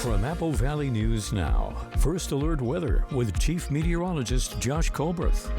From Apple Valley News Now, First Alert Weather with Chief Meteorologist Josh Colberth.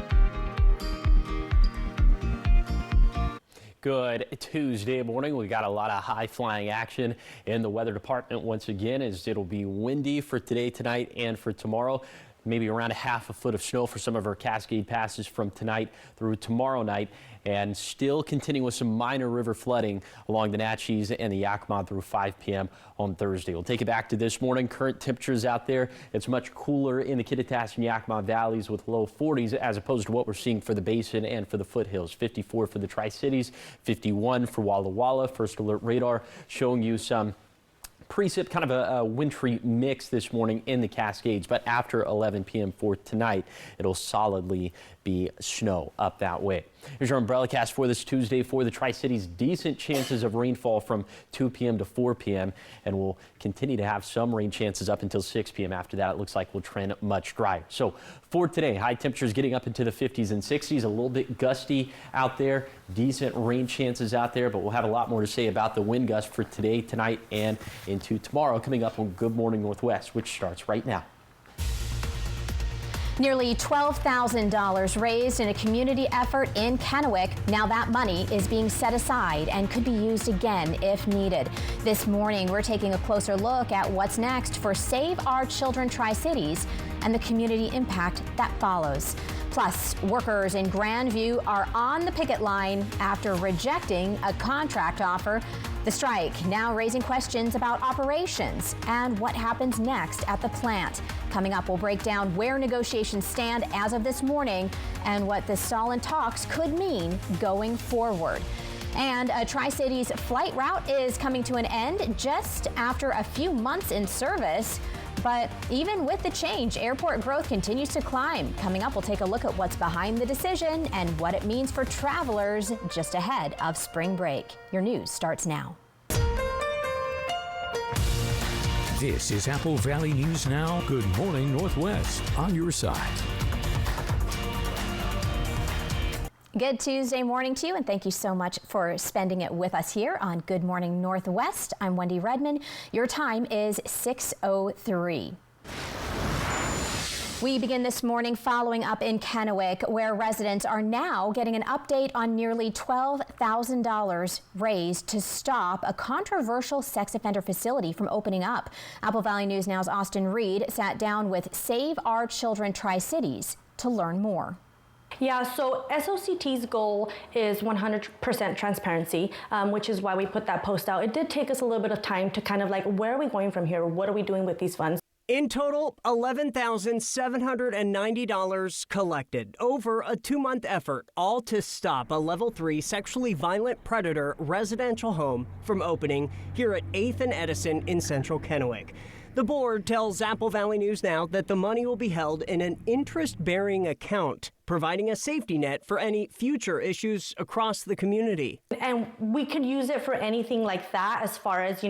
Good Tuesday morning. We got a lot of high-flying action in the weather department once again, as it'll be windy for today, tonight, and for tomorrow. Maybe around a half a foot of snow for some of our Cascade passes from tonight through tomorrow night, and still continuing with some minor river flooding along the Naches and the Yakima through 5 p.m. on Thursday. We'll take it back to this morning. Current temperatures out there, it's much cooler in the Kittitas and Yakima valleys with low 40s as opposed to what we're seeing for the basin and for the foothills. 54 for the Tri-Cities, 51 for Walla Walla. First Alert radar showing you some precip, kind of a wintry mix this morning in the Cascades, but after 11 p.m. for tonight, it'll solidly be snow up that way. Here's your umbrella cast for this Tuesday for the Tri-Cities. Decent chances of rainfall from 2 p.m. to 4 p.m. and we'll continue to have some rain chances up until 6 p.m. After that, it looks like we'll trend much drier. So for today, high temperatures getting up into the 50s and 60s, a little bit gusty out there, decent rain chances out there, but we'll have a lot more to say about the wind gust for today, tonight, and into tomorrow coming up on Good Morning Northwest, which starts right now. Nearly $12,000 raised in a community effort in Kennewick. Now that money is being set aside and could be used again if needed. This morning, we're taking a closer look at what's next for Save Our Children Tri-Cities and the community impact that follows. Plus, workers in Grandview are on the picket line after rejecting a contract offer. The strike now raising questions about operations and what happens next at the plant. Coming up, we'll break down where negotiations stand as of this morning and what the stall in talks could mean going forward. And a Tri-Cities flight route is coming to an end just after a few months in service. But even with the change, airport growth continues to climb. Coming up, we'll take a look at what's behind the decision and what it means for travelers just ahead of spring break. Your news starts now. This is Apple Valley News Now. Good Morning Northwest on your side. Good Tuesday morning to you, and thank you so much for spending it with us here on Good Morning Northwest. I'm Wendy Redman. Your time is 6:03. We begin this morning following up in Kennewick, where residents are now getting an update on nearly $12,000 raised to stop a controversial sex offender facility from opening up. Apple Valley News Now's Austin Reed sat down with Save Our Children Tri-Cities to learn more. Yeah, so SOCT's goal is 100% transparency, which is why we put that post out. It did take us a little bit of time to kind of like, where are we going from here? What are we doing with these funds? In total, $11,790 collected over a 2-month effort, all to stop a Level 3 sexually violent predator residential home from opening here at 8th and Edison in central Kennewick. The board tells Apple Valley News Now that the money will be held in an interest-bearing account, providing a safety net for any future issues across the community. And we could use it for anything like that, as far as,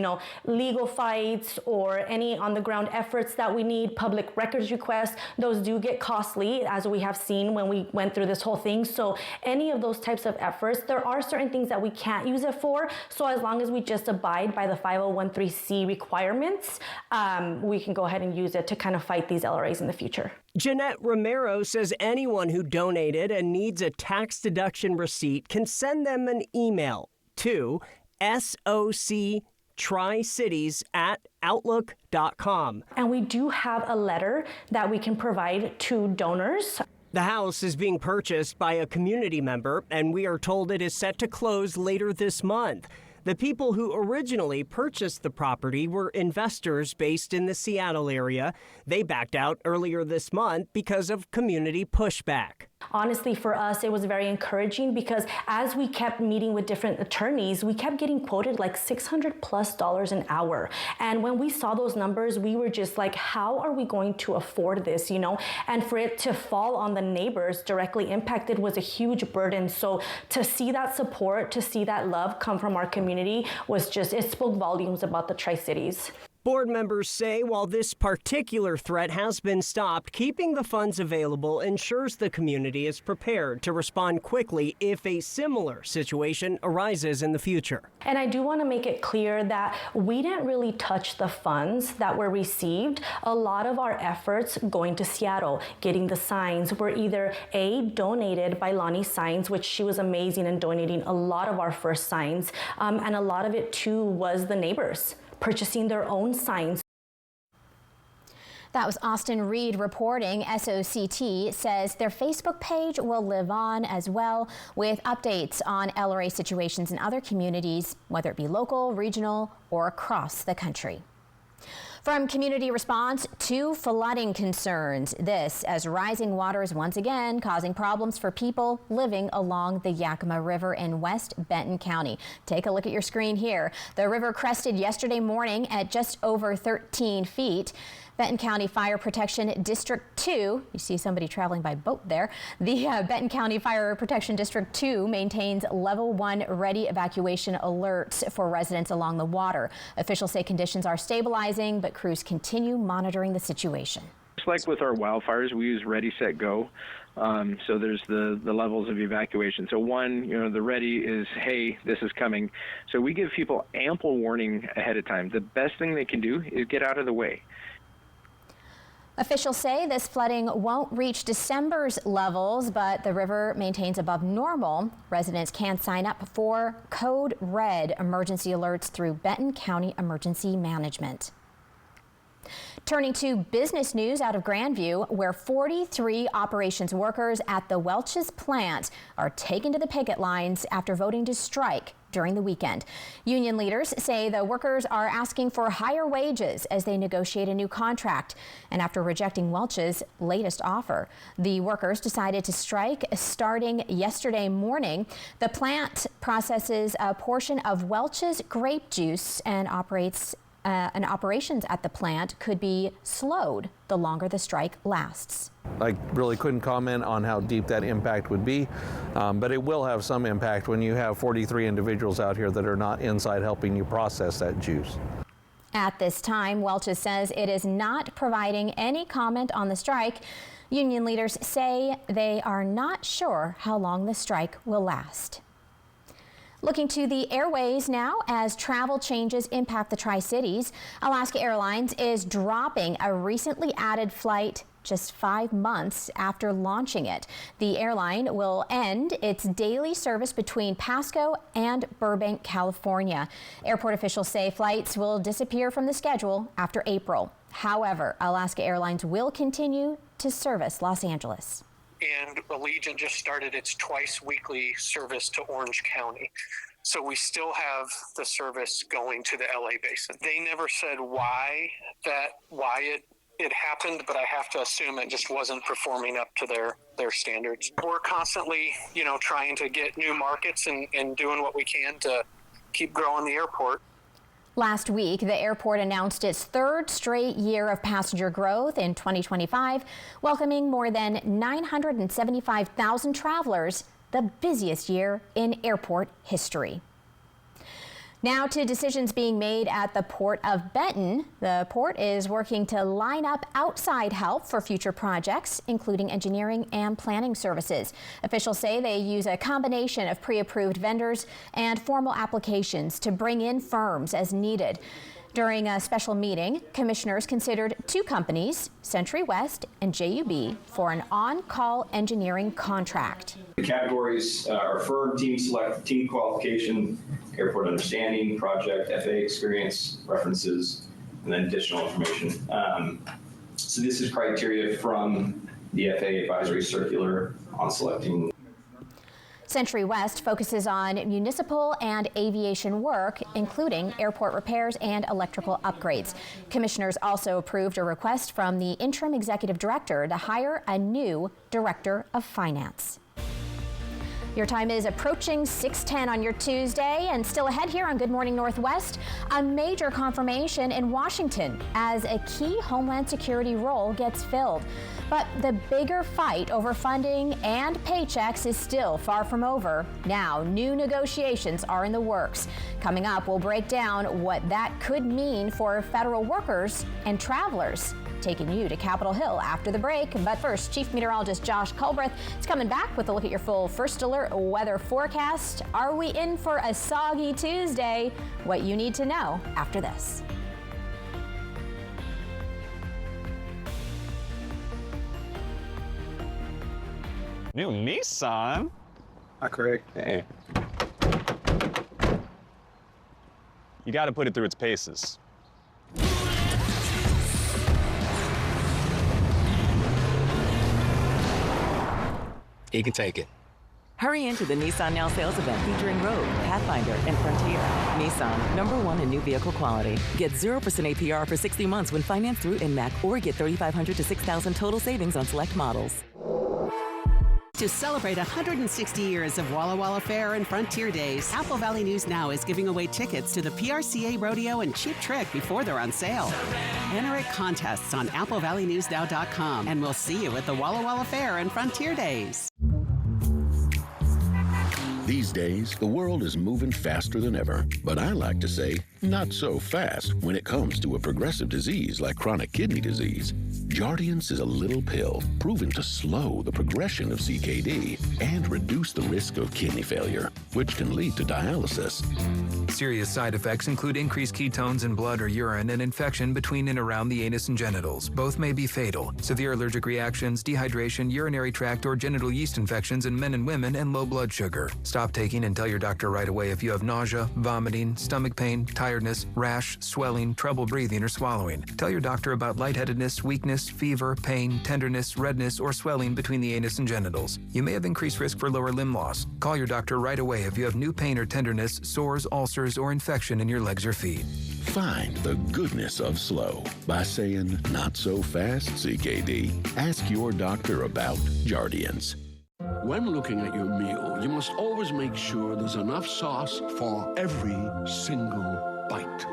legal fights or any on-the-ground efforts that we need, public records requests. Those do get costly, as we have seen when we went through this whole thing. So any of those types of efforts, there are certain things that we can't use it for. So as long as we just abide by the 5013C requirements, we can go ahead and use it to kind of fight these LRAs in the future. Jeanette Romero says anyone who donated and needs a tax deduction receipt can send them an email to soctricities@outlook.com. And we do have a letter that we can provide to donors. The house is being purchased by a community member, and we are told it is set to close later this month. The people who originally purchased the property were investors based in the Seattle area. They backed out earlier this month because of community pushback. Honestly, for us, it was very encouraging because as we kept meeting with different attorneys, we kept getting quoted like $600+ an hour. And when we saw those numbers, we were just like, how are we going to afford this, And for it to fall on the neighbors directly impacted was a huge burden. So to see that support, to see that love come from our community was just, it spoke volumes about the Tri-Cities. Board members say while this particular threat has been stopped, keeping the funds available ensures the community is prepared to respond quickly if a similar situation arises in the future. And I do want to make it clear that we didn't really touch the funds that were received. A lot of our efforts going to Seattle, getting the signs, were either donated by Lonnie Signs, which she was amazing in donating a lot of our first signs, and a lot of it too was the neighbors purchasing their own signs. That was Austin Reed reporting. SOCT says their Facebook page will live on as well, with updates on LRA situations in other communities, whether it be local, regional, or across the country. From community response to flooding concerns, this as rising water is once again causing problems for people living along the Yakima River in West Benton County. Take a look at your screen here. The river crested yesterday morning at just over 13 feet. Benton County Fire Protection District 2, you see somebody traveling by boat there. The Benton County Fire Protection District 2 maintains level 1 ready evacuation alerts for residents along the water. Officials say conditions are stabilizing, but crews continue monitoring the situation. Just like with our wildfires, we use ready, set, go. So there's the levels of evacuation. So one, the ready is, hey, this is coming. So we give people ample warning ahead of time. The best thing they can do is get out of the way. Officials say this flooding won't reach December's levels, but the river maintains above normal. Residents can sign up for Code Red emergency alerts through Benton County Emergency Management. Turning to business news out of Grandview, where 43 operations workers at the Welch's plant are taken to the picket lines after voting to strike during the weekend. Union leaders say the workers are asking for higher wages as they negotiate a new contract. And after rejecting Welch's latest offer, the workers decided to strike starting yesterday morning. The plant processes a portion of Welch's grape juice and operations at the plant could be slowed the longer the strike lasts. I really couldn't comment on how deep that impact would be, but it will have some impact when you have 43 individuals out here that are not inside helping you process that juice. At this time, Welch's says it is not providing any comment on the strike. Union leaders say they are not sure how long the strike will last. Looking to the airways now as travel changes impact the Tri-Cities. Alaska Airlines is dropping a recently added flight just 5 months after launching it. The airline will end its daily service between Pasco and Burbank, California. Airport officials say flights will disappear from the schedule after April. However, Alaska Airlines will continue to service Los Angeles. And Allegiant just started its twice weekly service to Orange County. So we still have the service going to the LA basin. They never said why it happened, but I have to assume it just wasn't performing up to their standards. We're constantly, trying to get new markets and doing what we can to keep growing the airport. Last week, the airport announced its third straight year of passenger growth in 2025, welcoming more than 975,000 travelers, the busiest year in airport history. Now to decisions being made at the Port of Benton. The port is working to line up outside help for future projects, including engineering and planning services. Officials say they use a combination of pre-approved vendors and formal applications to bring in firms as needed. During a special meeting, commissioners considered 2 companies, Century West and JUB, for an on-call engineering contract. The categories are firm, team select, team qualification, airport understanding, project, FAA experience, references, and then additional information. So this is criteria from the FAA advisory circular on selecting. Century West focuses on municipal and aviation work, including airport repairs and electrical upgrades. Commissioners also approved a request from the interim executive director to hire a new director of finance. Your time is approaching 6:10 on your Tuesday, and still ahead here on Good Morning Northwest, a major confirmation in Washington as a key Homeland Security role gets filled. But the bigger fight over funding and paychecks is still far from over. Now, new negotiations are in the works. Coming up, we'll break down what that could mean for federal workers and travelers. Taking you to Capitol Hill after the break. But first, Chief Meteorologist Josh Culbreth is coming back with a look at your full First Alert weather forecast. Are we in for a soggy Tuesday? What you need to know after this. New Nissan? Hi, Craig. Hey. You got to put it through its paces. He can take it. Hurry into the Nissan Now sales event featuring Rogue, Pathfinder, and Frontier. Nissan, #1 in new vehicle quality. Get 0% APR for 60 months when financed through INMAC, or get $3,500 to $6,000 total savings on select models. To celebrate 160 years of Walla Walla Fair and Frontier Days, Apple Valley News Now is giving away tickets to the PRCA Rodeo and Cheap Trick before they're on sale. Enter at contests on AppleValleyNewsNow.com, and we'll see you at the Walla Walla Fair and Frontier Days. These days, the world is moving faster than ever, but I like to say, not so fast when it comes to a progressive disease like chronic kidney disease. Jardiance is a little pill proven to slow the progression of CKD and reduce the risk of kidney failure, which can lead to dialysis. Serious side effects include increased ketones in blood or urine and infection between and around the anus and genitals. Both may be fatal. Severe allergic reactions, dehydration, urinary tract or genital yeast infections in men and women, and low blood sugar. Stop taking and tell your doctor right away if you have nausea, vomiting, stomach pain, tiredness, rash, swelling, trouble breathing or swallowing. Tell your doctor about lightheadedness, weakness, fever, pain, tenderness, redness, or swelling between the anus and genitals. You may have increased risk for lower limb loss. Call your doctor right away if you have new pain or tenderness, sores, ulcers, or infection in your legs or feet. Find the goodness of slow by saying, not so fast, CKD. Ask your doctor about Jardiance. When looking at your meal, you must always make sure there's enough sauce for every single bite.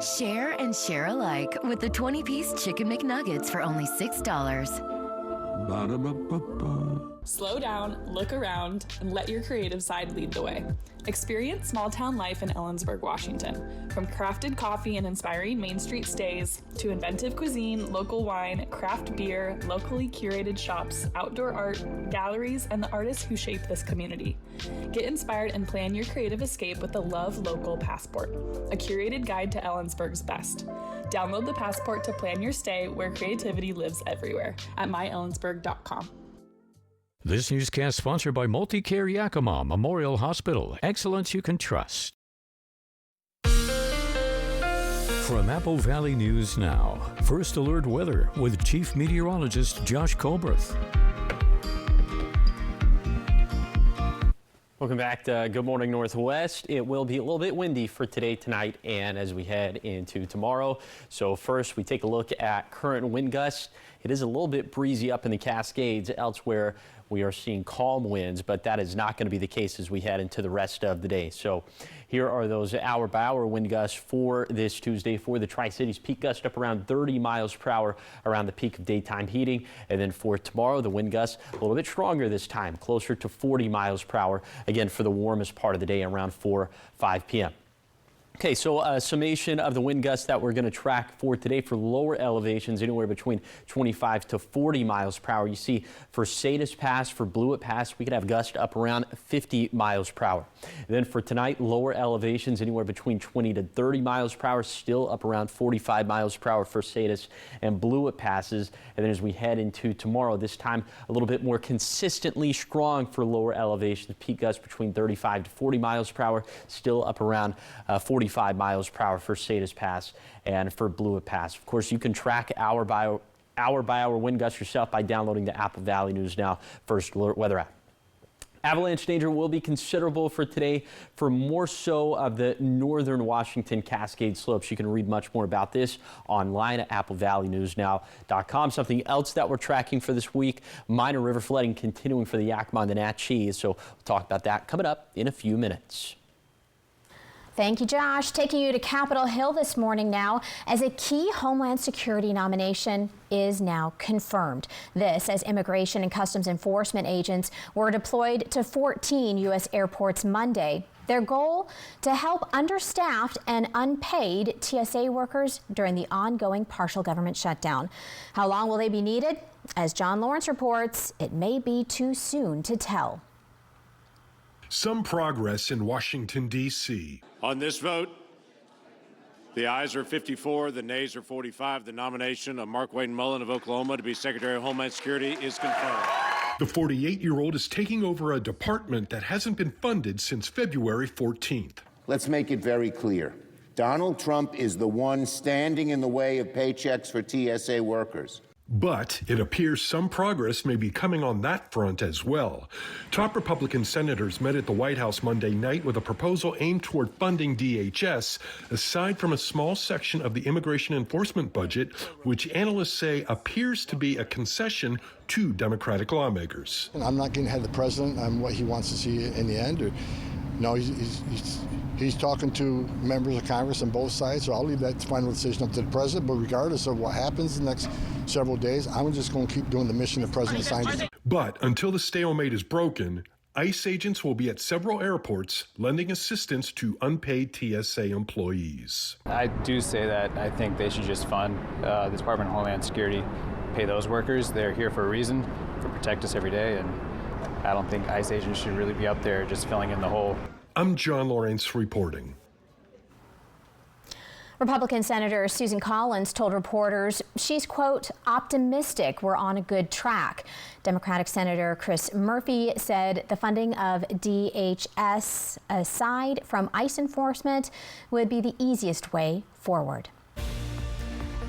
Share and share alike with the 20-piece Chicken McNuggets for only $6. Ba-da-ba-ba-ba. Slow down, look around, and let your creative side lead the way. Experience small-town life in Ellensburg, Washington. From crafted coffee and inspiring Main Street stays, to inventive cuisine, local wine, craft beer, locally curated shops, outdoor art, galleries, and the artists who shape this community. Get inspired and plan your creative escape with the Love Local Passport, a curated guide to Ellensburg's best. Download the Passport to plan your stay where creativity lives everywhere at myellensburg.com. This newscast sponsored by Multicare Yakima Memorial Hospital. Excellence you can trust. From Apple Valley News Now, First Alert Weather with Chief Meteorologist Josh Culbreth. Welcome back to Good Morning Northwest. It will be a little bit windy for today, tonight, and as we head into tomorrow. So first, we take a look at current wind gusts. It is a little bit breezy up in the Cascades. Elsewhere, we are seeing calm winds, but that is not going to be the case as we head into the rest of the day. So here are those hour-by-hour wind gusts for this Tuesday for the Tri-Cities. Peak gust up around 30 miles per hour around the peak of daytime heating. And then for tomorrow, the wind gusts a little bit stronger this time, closer to 40 miles per hour, again, for the warmest part of the day around 4-5 p.m. Okay, so a summation of the wind gusts that we're going to track for today for lower elevations, anywhere between 25 to 40 miles per hour. You see, for Salish Pass, for Blewett Pass, we could have gusts up around 50 miles per hour. And then for tonight, lower elevations, anywhere between 20 to 30 miles per hour, still up around 45 miles per hour for Salish and Blewett Passes. And then as we head into tomorrow, this time a little bit more consistently strong for lower elevations. Peak gusts between 35 to 40 miles per hour, still up around 45 miles per hour for Salish Pass and for Blewett Pass. Of course, you can track hour by hour wind gusts yourself by downloading the Apple Valley News Now First Alert Weather app. Avalanche danger will be considerable for today for more so of the northern Washington Cascade slopes. You can read much more about this online at AppleValleyNewsNow.com. Something else that we're tracking for this week, minor river flooding continuing for the Yakima and the Natchez. So we'll talk about that coming up in a few minutes. Thank you, Josh. Taking you to Capitol Hill this morning now, as a key Homeland Security nomination is now confirmed. This as Immigration and Customs Enforcement agents were deployed to 14 U.S. airports Monday. Their goal, to help understaffed and unpaid TSA workers during the ongoing partial government shutdown. How long will they be needed? As John Lawrence reports, it may be too soon to tell. Some progress in Washington, D.C. On this vote, the ayes are 54, the nays are 45. The nomination of Mark Wayne Mullen of Oklahoma to be Secretary of Homeland Security is confirmed. The 48-year-old is taking over a department that hasn't been funded since February 14th. Let's make it very clear. Donald Trump is the one standing in the way of paychecks for TSA workers. But it appears some progress may be coming on that front as well. Top Republican senators met at the White House Monday night with a proposal aimed toward funding DHS, aside from a small section of the immigration enforcement budget, which analysts say appears to be a concession to Democratic lawmakers. I'm not getting ahead of the president on what he wants to see in the end. No, he's talking to members of Congress on both sides, so I'll leave that final decision up to the president. But regardless of what happens the next several days, I'm just going to keep doing the mission the president assigned. But until the stalemate is broken, ICE agents will be at several airports lending assistance to unpaid TSA employees. I do say that I think they should just fund the Department of Homeland Security, pay those workers. They're here for a reason, to protect us every day, and I don't think ICE agents should really be up there just filling in the hole. I'm John Lawrence reporting. Republican Senator Susan Collins told reporters she's, quote, optimistic we're on a good track. Democratic Senator Chris Murphy said the funding of DHS, aside from ICE enforcement, would be the easiest way forward.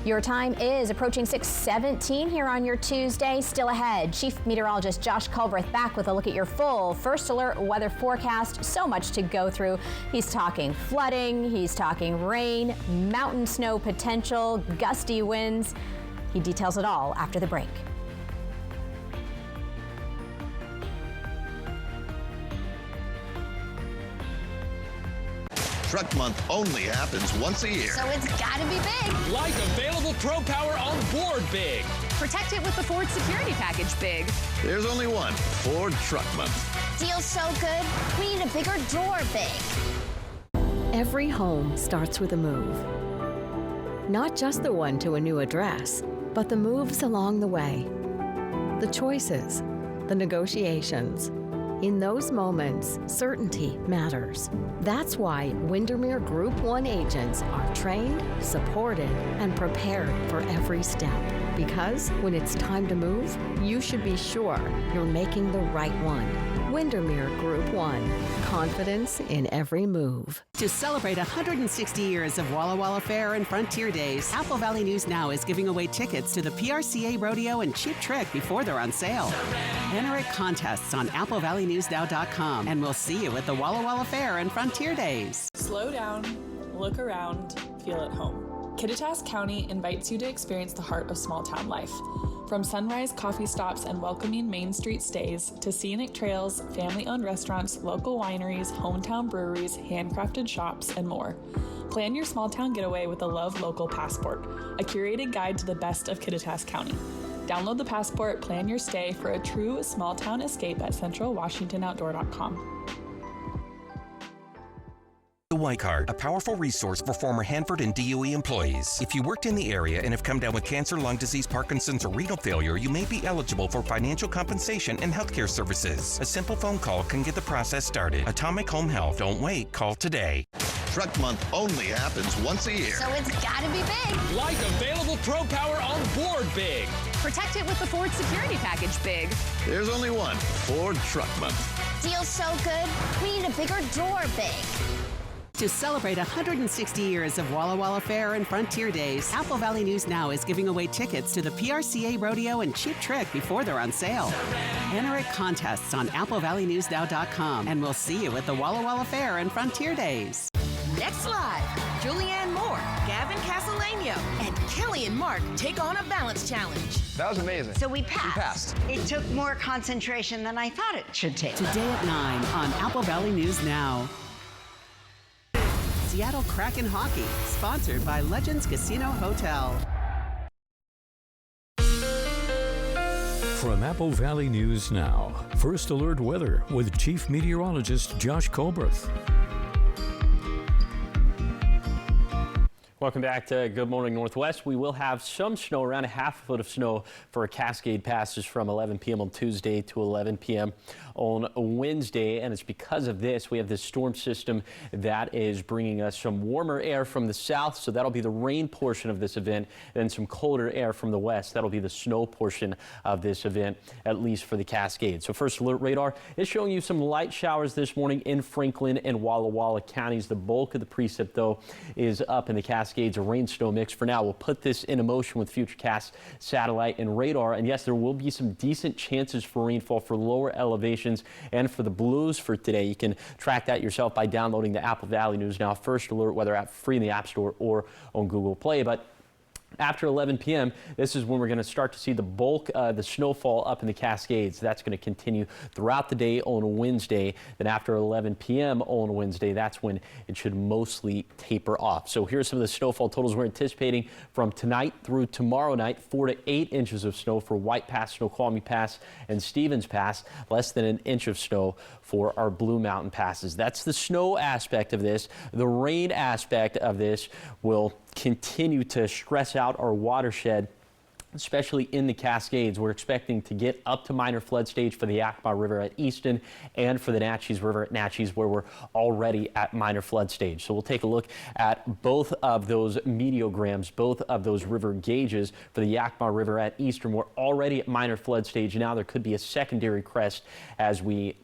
Your time is approaching 6:17 here on your Tuesday. Still ahead, Chief Meteorologist Josh Culbreth back with a look at your full First Alert weather forecast. So much to go through. He's talking flooding, he's talking rain, mountain snow potential, gusty winds. He details it all after the break. Truck Month only happens once a year. So it's gotta be big. Like available Pro Power on board big. Protect it with the Ford Security Package big. There's only one Ford Truck Month. Deal's so good, we need a bigger door big. Every home starts with a move. Not just the one to a new address, but the moves along the way. The choices, the negotiations. In those moments, certainty matters. That's why Windermere Group 1 agents are trained, supported, and prepared for every step. Because when it's time to move, you should be sure you're making the right one. Windermere Group 1. Confidence in every move. To celebrate 160 years of Walla Walla Fair and Frontier Days, Apple Valley News Now is giving away tickets to the PRCA Rodeo and Cheap Trick before they're on sale. Enter at contests on AppleValleyNewsNow.com, and we'll see you at the Walla Walla Fair and Frontier Days. Slow down, look around, feel at home. Kittitas County invites you to experience the heart of small town life. From sunrise coffee stops and welcoming Main Street stays to scenic trails, family-owned restaurants, local wineries, hometown breweries, handcrafted shops, and more. Plan your small town getaway with the Love Local Passport, a curated guide to the best of Kittitas County. Download the Passport, plan your stay for a true small town escape at centralwashingtonoutdoor.com. The Y Card, a powerful resource for former Hanford and DOE employees. If you worked in the area and have come down with cancer, lung disease, Parkinson's, or renal failure, you may be eligible for financial compensation and healthcare services. A simple phone call can get the process started. Atomic Home Health. Don't wait. Call today. Truck Month only happens once a year. So it's gotta be big. Like available Pro Power on board big. Protect it with the Ford Security Package big. There's only one Ford Truck Month. Deal's so good, we need a bigger door big. To celebrate 160 years of Walla Walla Fair and Frontier Days, Apple Valley News Now is giving away tickets to the PRCA Rodeo and Cheap Trick before they're on sale. Enter at contests on AppleValleyNewsNow.com, and we'll see you at the Walla Walla Fair and Frontier Days. Next live, Julianne Moore, Gavin Castellano, and Kelly and Mark take on a balance challenge. That was amazing. So we passed. We passed. It took more concentration than I thought it should take. Today at 9 on Apple Valley News Now. Seattle Kraken Hockey, sponsored by Legends Casino Hotel. From Apple Valley News Now, First Alert Weather with Chief Meteorologist Josh Colbreth. Welcome back to Good Morning Northwest. We will have some snow, around a half foot of snow for Cascade passes from 11 p.m. on Tuesday to 11 p.m. on Wednesday. And it's because of this, we have this storm system that is bringing us some warmer air from the south. So that'll be the rain portion of this event, and some colder air from the west. That'll be the snow portion of this event, at least for the Cascades. So First Alert Radar is showing you some light showers this morning in Franklin and Walla Walla counties. The bulk of the precip, though, is up in the Cascades. A rain snow mix for now. We'll put this into motion with Futurecast satellite and radar. And yes, there will be some decent chances for rainfall for lower elevations and for the blues for today. You can track that yourself by downloading the Apple Valley News Now First Alert Weather app free in the App Store or on Google Play. But after 11 p.m., this is when we're going to start to see the bulk of the snowfall up in the Cascades. That's going to continue throughout the day on Wednesday. Then after 11 p.m. on Wednesday, that's when it should mostly taper off. So here's some of the snowfall totals we're anticipating from tonight through tomorrow night. 4 to 8 inches of snow for White Pass, Snoqualmie Pass, and Stevens Pass. Less than an inch of snow for our Blue Mountain passes. That's the snow aspect of this. The rain aspect of this will continue to stress out our watershed, especially in the Cascades. We're expecting to get up to minor flood stage for the Yakima River at Easton and for the Natchez River at Natchez, where we're already at minor flood stage. So we'll take a look at both of those meteograms, both of those river gauges. For the Yakima River at Eastern, we're already at minor flood stage now. There could be a secondary crest as we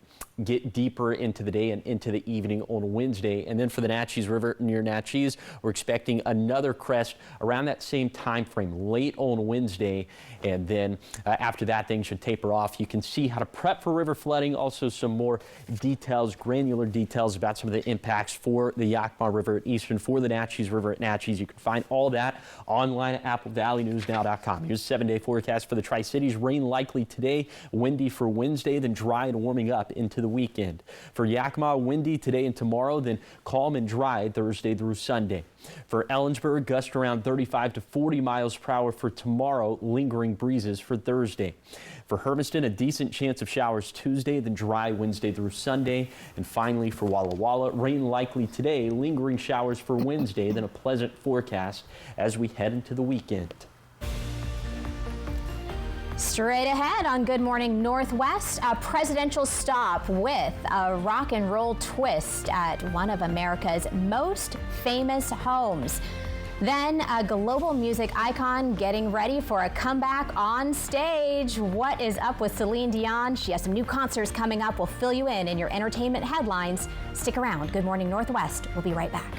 get deeper into the day and into the evening on Wednesday. And then for the Natchez River near Natchez, we're expecting another crest around that same time frame late on Wednesday. And then after that, things should taper off. You can see how to prep for river flooding. Also some more details, granular details about some of the impacts for the Yakima River at Eastern, for the Natchez River at Natchez. You can find all that online at AppleValleyNewsNow.com. Here's a 7-day forecast for the Tri-Cities. Rain likely today, windy for Wednesday, then dry and warming up into the weekend. For Yakima, windy today and tomorrow, then calm and dry Thursday through Sunday. For Ellensburg, gust around 35 to 40 miles per hour for tomorrow, lingering breezes for Thursday. For Hermiston, a decent chance of showers Tuesday, then dry Wednesday through Sunday. And finally for Walla Walla, rain likely today, lingering showers for Wednesday, then a pleasant forecast as we head into the weekend. Straight ahead on Good Morning Northwest, a presidential stop with a rock and roll twist at one of America's most famous homes. Then a global music icon getting ready for a comeback on stage. What is up with Celine Dion? She has some new concerts coming up. We'll fill you in your entertainment headlines. Stick around. Good Morning Northwest. We'll be right back.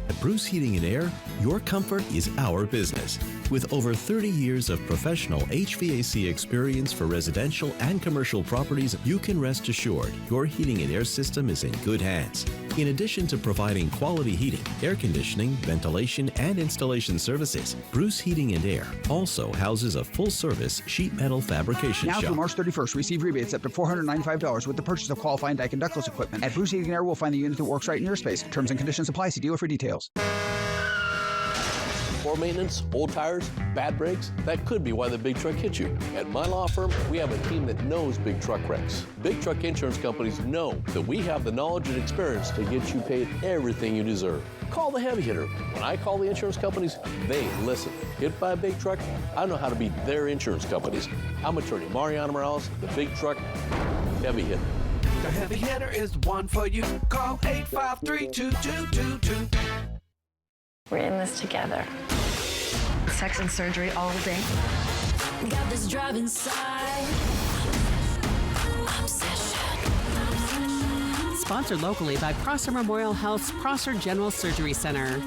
At Bruce Heating and Air, your comfort is our business. With over 30 years of professional HVAC experience for residential and commercial properties, you can rest assured your heating and air system is in good hands. In addition to providing quality heating, air conditioning, ventilation, and installation services, Bruce Heating and Air also houses a full-service sheet metal fabrication shop. Now through March 31st, receive rebates up to $495 with the purchase of qualifying Daikin ductless equipment. At Bruce Heating and Air, we'll find the unit that works right in your space. Terms and conditions apply. See dealer for details. Poor maintenance, old tires, bad brakes, that could be why the big truck hit you. At my law firm, we have a team that knows big truck wrecks. Big truck insurance companies know that we have the knowledge and experience to get you paid everything you deserve. Call the heavy hitter. When I call the insurance companies, they listen. Hit by a big truck, I know how to beat their insurance companies. I'm attorney Mariano Morales, the big truck heavy hitter. The heavy hitter is the one for you. Call 853-2222. We're in this together. Sex and surgery all day. Got this drive inside. Sponsored locally by Prosser Memorial Health's Prosser General Surgery Center.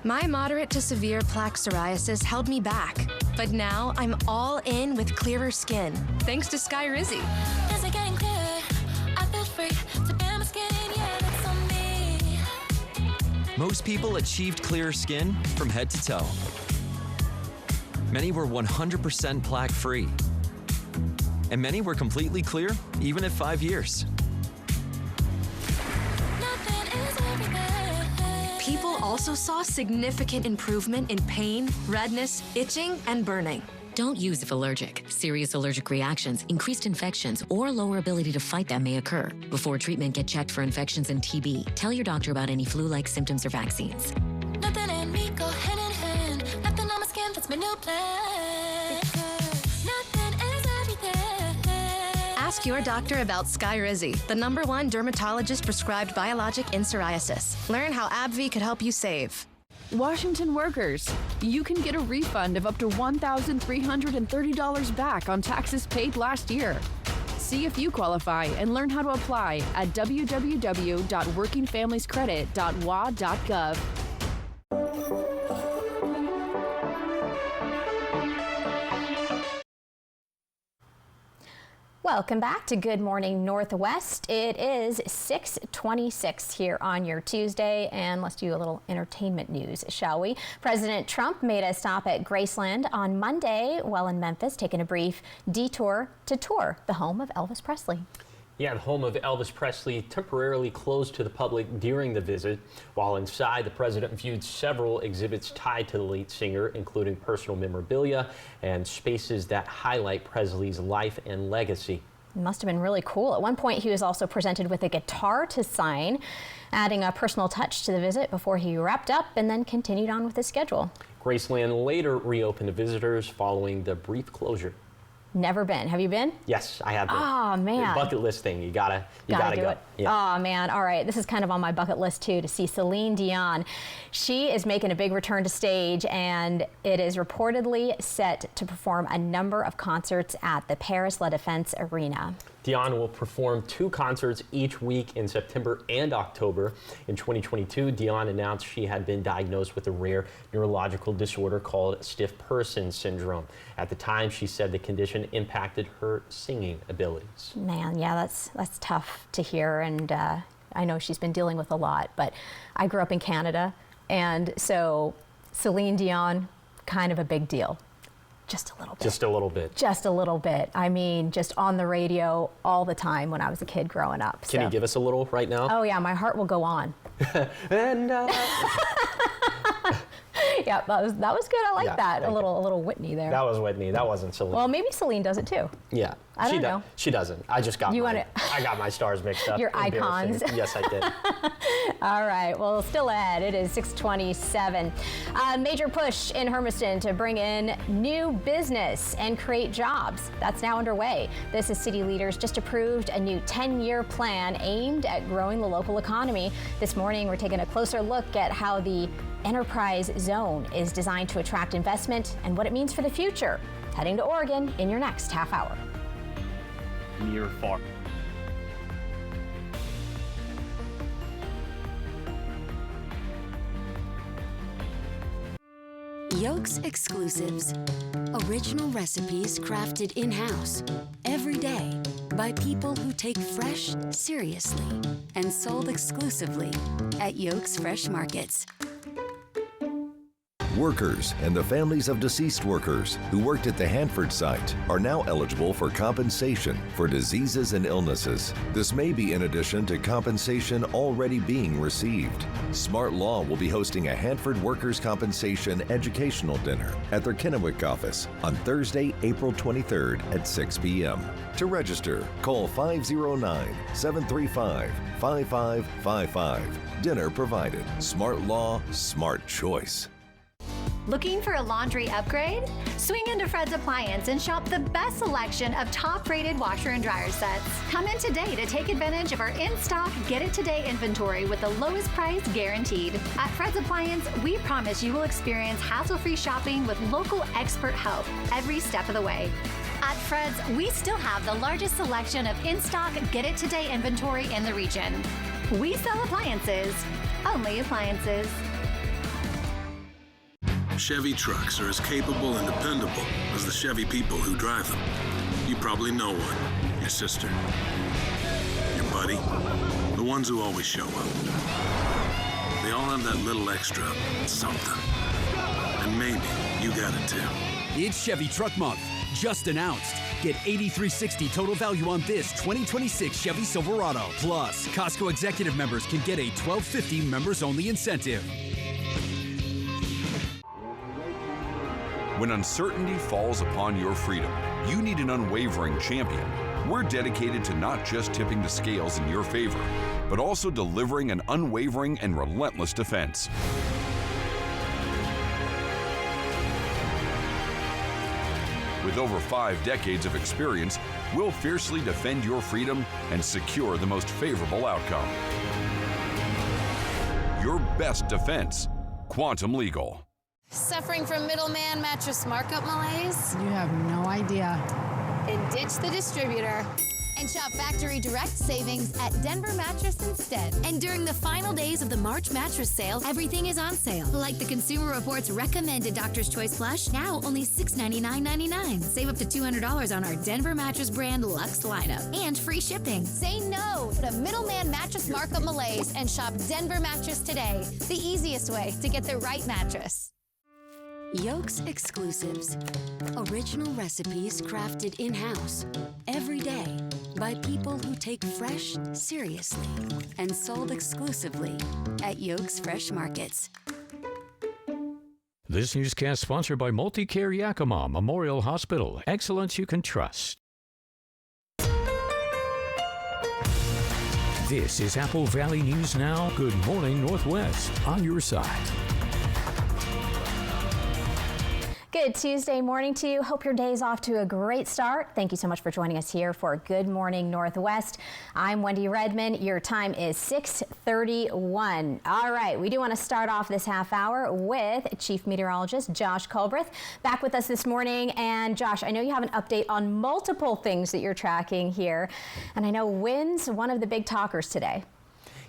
My moderate to severe plaque psoriasis held me back, but now I'm all in with clearer skin, thanks to Skyrizi. Most people achieved clearer skin from head to toe. Many were 100% plaque-free. And many were completely clear, even at 5 years. People also saw significant improvement in pain, redness, itching, and burning. Don't use if allergic. Serious allergic reactions, increased infections, or lower ability to fight them may occur. Before treatment, get checked for infections and TB. Tell your doctor about any flu-like symptoms or vaccines. Nothing and me go hand in hand. Nothing on my skin fits my new plan. Nothing is everything. Ask your doctor about Skyrizi, the #1 dermatologist prescribed biologic in psoriasis. Learn how AbbVie could help you save. Washington workers, you can get a refund of up to $1,330 back on taxes paid last year. See if you qualify and learn how to apply at www.workingfamiliescredit.wa.gov. Welcome back to Good Morning Northwest. It is 6:26 here on your Tuesday, and let's do a little entertainment news, shall we? President Trump made a stop at Graceland on Monday while in Memphis, taking a brief detour to tour the home of Elvis Presley. Yeah, the home of Elvis Presley temporarily closed to the public during the visit. While inside, the president viewed several exhibits tied to the late singer, including personal memorabilia and spaces that highlight Presley's life and legacy. It must have been really cool. At one point, he was also presented with a guitar to sign, adding a personal touch to the visit before he wrapped up and then continued on with his schedule. Graceland later reopened to visitors following the brief closure. Never been. Have you been? Yes, I have been. Oh, man. The bucket list thing. You gotta do go. it. Yeah. Oh, man. All right. This is kind of on my bucket list, too, to see Celine Dion. She is making a big return to stage, and it is reportedly set to perform a number of concerts at the Paris La Défense Arena. Dion will perform 2 concerts each week in September and October. In 2022, Dion announced she had been diagnosed with a rare neurological disorder called stiff person syndrome. At the time, she said the condition impacted her singing abilities. Man, yeah, that's tough to hear, and I know she's been dealing with a lot, but I grew up in Canada, and so Celine Dion, kind of a big deal. Just a little bit. Just a little bit. Just a little bit. I mean, just on the radio all the time when I was a kid growing up. Can you give us a little right now? Oh, yeah, my heart will go on. And yeah, that was good. I like that. A little Whitney there. That was Whitney. That wasn't Celine. Well, maybe Celine does it too. Yeah. I don't know. She doesn't. I just got I got my stars mixed up. Your icons. Yes, I did. All right. Well, still ahead. It is 6:27. A major push in Hermiston to bring in new business and create jobs. That's now underway. This is city leaders just approved a new 10-year plan aimed at growing the local economy. This morning, we're taking a closer look at how the Enterprise Zone is designed to attract investment and what it means for the future. Heading to Oregon in your next half hour. Near far. Yolks Exclusives. Original recipes crafted in-house every day by people who take fresh seriously and sold exclusively at Yolks Fresh Markets. Workers and the families of deceased workers who worked at the Hanford site are now eligible for compensation for diseases and illnesses. This may be in addition to compensation already being received. Smart Law will be hosting a Hanford Workers' Compensation educational dinner at their Kennewick office on Thursday, April 23rd at 6 p.m. To register, call 509-735-5555. Dinner provided. Smart Law, smart choice. Looking for a laundry upgrade? Swing into Fred's Appliance and shop the best selection of top-rated washer and dryer sets. Come in today to take advantage of our in-stock, get-it-today inventory with the lowest price guaranteed. At Fred's Appliance, we promise you will experience hassle-free shopping with local expert help every step of the way. At Fred's, we still have the largest selection of in-stock Get It Today inventory in the region. We sell appliances, only appliances. Chevy trucks are as capable and dependable as the Chevy people who drive them. You probably know one. Your sister. Your buddy. The ones who always show up. They all have that little extra something. And maybe you got it too. It's Chevy Truck Month. Just announced. Get $8,360 total value on this 2026 Chevy Silverado. Plus, Costco executive members can get a $1,250 members-only incentive. When uncertainty falls upon your freedom, you need an unwavering champion. We're dedicated to not just tipping the scales in your favor, but also delivering an unwavering and relentless defense. With over 5 decades of experience, we'll fiercely defend your freedom and secure the most favorable outcome. Your best defense, Quantum Legal. Suffering from middleman mattress markup malaise? You have no idea. Then ditch the distributor and shop factory direct savings at Denver Mattress instead. And during the final days of the March mattress sale, everything is on sale. Like the Consumer Reports recommended Doctor's Choice Plush, now only $699.99. Save up to $200 on our Denver Mattress brand Luxe lineup and free shipping. Say no to middleman mattress markup malaise and shop Denver Mattress today. The easiest way to get the right mattress. Yolks Exclusives. Original recipes crafted in-house every day by people who take fresh seriously and sold exclusively at Yolks Fresh Markets. This newscast sponsored by Multicare Yakima Memorial Hospital. Excellence you can trust. This is Apple Valley News Now. Good morning, Northwest. On your side. Good Tuesday morning to you. Hope your day's off to a great start. Thank you so much for joining us here for Good Morning Northwest. I'm Wendy Redman. Your time is 6:31. All right, we do want to start off this half hour with Chief Meteorologist Josh Colbreth back with us this morning. And Josh, I know you have an update on multiple things that you're tracking here. And I know winds, one of the big talkers today.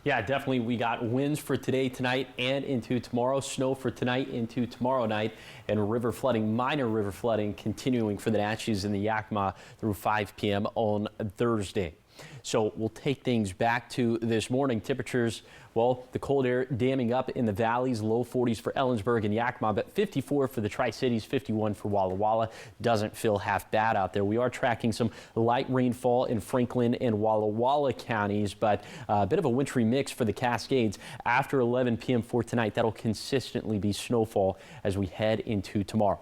Yeah, definitely. We got winds for today, tonight, and into tomorrow. Snow for tonight into tomorrow night. And river flooding, minor river flooding, continuing for the Naches in the Yakima through 5 p.m. on Thursday. So we'll take things back to this morning. Temperatures, well, the cold air damming up in the valleys, low 40s for Ellensburg and Yakima, but 54 for the Tri-Cities, 51 for Walla Walla. Doesn't feel half bad out there. We are tracking some light rainfall in Franklin and Walla Walla counties, but a bit of a wintry mix for the Cascades. After 11 p.m. for tonight, that'll consistently be snowfall as we head into tomorrow.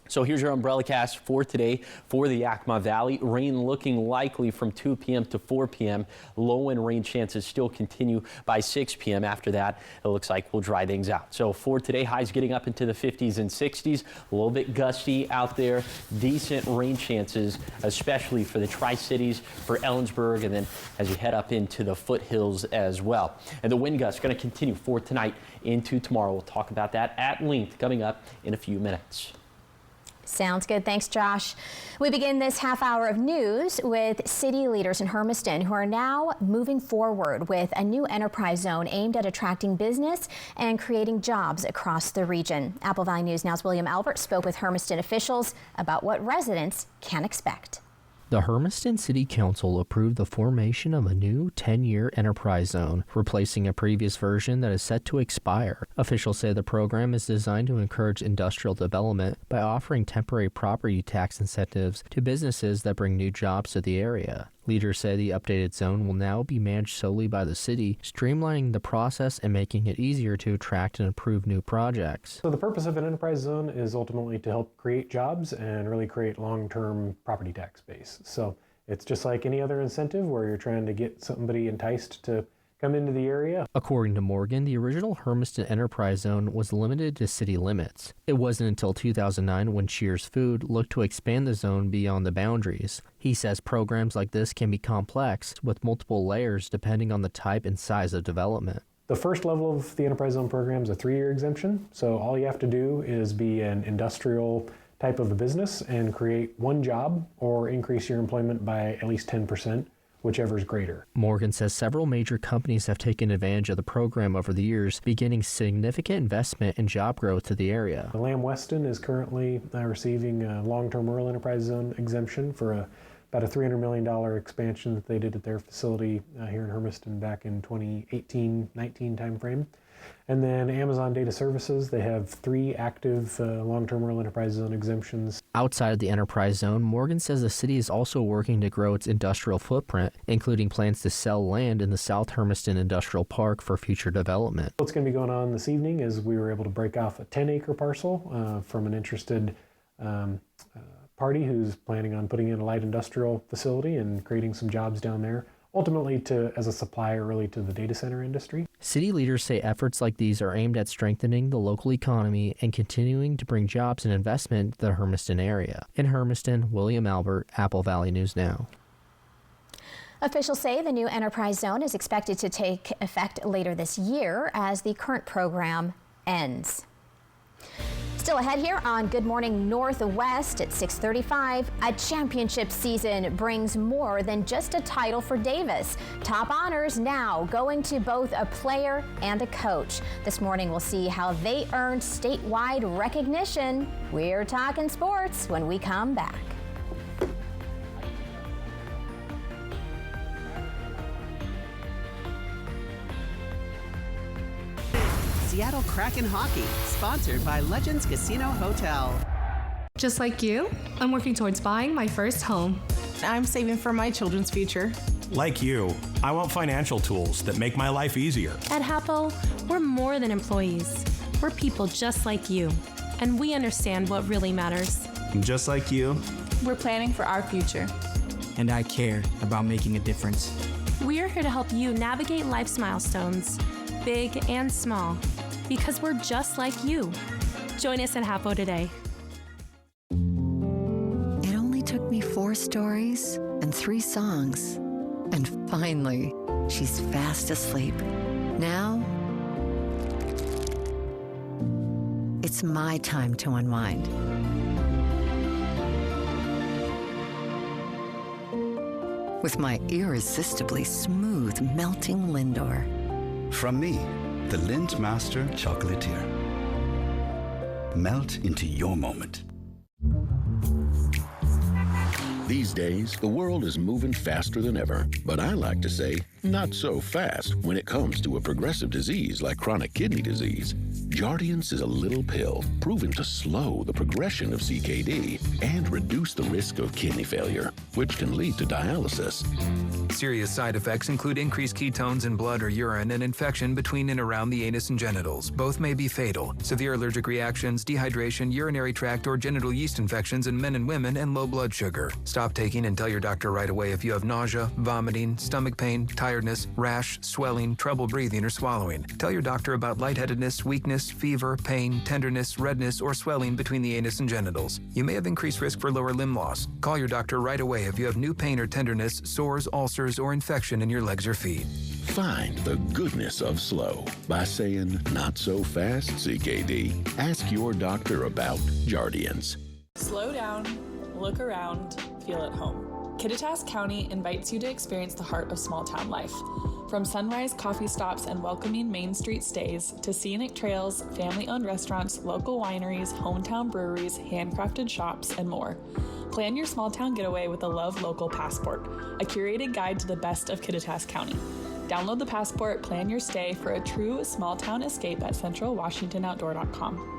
So here's your umbrella cast for today for the Yakima Valley. Rain looking likely from 2 p.m. to 4 p.m. Low and rain chances still continue by 6 p.m. After that, it looks like we'll dry things out. So for today, highs getting up into the 50s and 60s. A little bit gusty out there. Decent rain chances, especially for the Tri-Cities, for Ellensburg, and then as you head up into the foothills as well. And the wind gusts going to continue for tonight into tomorrow. We'll talk about that at length coming up in a few minutes. Sounds good. Thanks, Josh. We begin this half hour of news with city leaders in Hermiston who are now moving forward with a new enterprise zone aimed at attracting business and creating jobs across the region. Apple Valley News Now's William Albert spoke with Hermiston officials about what residents can expect. The Hermiston City Council approved the formation of a new 10-year enterprise zone, replacing a previous version that is set to expire. Officials say the program is designed to encourage industrial development by offering temporary property tax incentives to businesses that bring new jobs to the area. Leaders say the updated zone will now be managed solely by the city, streamlining the process and making it easier to attract and approve new projects. So the purpose of an enterprise zone is ultimately to help create jobs and really create long-term property tax base. So it's just like any other incentive where you're trying to get somebody enticed to come into the area. According to Morgan, the original Hermiston Enterprise Zone was limited to city limits. It wasn't until 2009 when Cheers Food looked to expand the zone beyond the boundaries. He says programs like this can be complex, with multiple layers depending on the type and size of development. The first level of the Enterprise Zone program is a 3-year exemption. So all you have to do is be an industrial type of a business and create one job or increase your employment by at least 10%, whichever is greater. Morgan says several major companies have taken advantage of the program over the years, beginning significant investment and job growth to the area. The Lamb Weston is currently receiving a long-term rural enterprise zone exemption for about a $300 million expansion that they did at their facility here in Hermiston back in 2018-19 timeframe. And then Amazon Data Services, they have 3 active long-term rural enterprise zone exemptions. Outside of the enterprise zone, Morgan says the city is also working to grow its industrial footprint, including plans to sell land in the South Hermiston Industrial Park for future development. What's going to be going on this evening is we were able to break off a 10-acre parcel from an interested party who's planning on putting in a light industrial facility and creating some jobs down there, ultimately as a supplier really to the data center industry. City leaders say efforts like these are aimed at strengthening the local economy and continuing to bring jobs and investment to the Hermiston area. In Hermiston, William Albert, Apple Valley News Now. Officials say the new enterprise zone is expected to take effect later this year as the current program ends. Still ahead here on Good Morning Northwest at 6:35, a championship season brings more than just a title for Davis. Top honors now going to both a player and a coach. This morning we'll see how they earned statewide recognition. We're talking sports when we come back. Seattle Kraken Hockey, sponsored by Legends Casino Hotel. Just like you, I'm working towards buying my first home. I'm saving for my children's future. Like you, I want financial tools that make my life easier. At Hapo, we're more than employees. We're people just like you, and we understand what really matters. Just like you, we're planning for our future. And I care about making a difference. We're here to help you navigate life's milestones, big and small, because we're just like you. Join us at Hapo today. It only took me 4 stories and 3 songs. And finally, she's fast asleep. Now, it's my time to unwind. With my irresistibly smooth, melting Lindor. From me, the Lindt Master Chocolatier. Melt into your moment. These days, the world is moving faster than ever, but I like to say, not so fast when it comes to a progressive disease like chronic kidney disease. Jardiance is a little pill proven to slow the progression of CKD and reduce the risk of kidney failure, which can lead to dialysis. Serious side effects include increased ketones in blood or urine and infection between and around the anus and genitals. Both may be fatal. Severe allergic reactions, dehydration, urinary tract or genital yeast infections in men and women, and low blood sugar. Stop taking and tell your doctor right away if you have nausea, vomiting, stomach pain, tiredness, rash, swelling, trouble breathing or swallowing. Tell your doctor about lightheadedness, weakness, fever, pain, tenderness, redness, or swelling between the anus and genitals. You may have increased risk for lower limb loss. Call your doctor right away if you have new pain or tenderness, sores, ulcers, or infection in your legs or feet. Find the goodness of slow by saying, not so fast, CKD. Ask your doctor about Jardiance. Slow down, look around, feel at home. Kittitas County invites you to experience the heart of small-town life. From sunrise coffee stops and welcoming Main Street stays to scenic trails, family-owned restaurants, local wineries, hometown breweries, handcrafted shops, and more. Plan your small-town getaway with the Love Local Passport, a curated guide to the best of Kittitas County. Download the Passport, plan your stay for a true small-town escape at centralwashingtonoutdoor.com.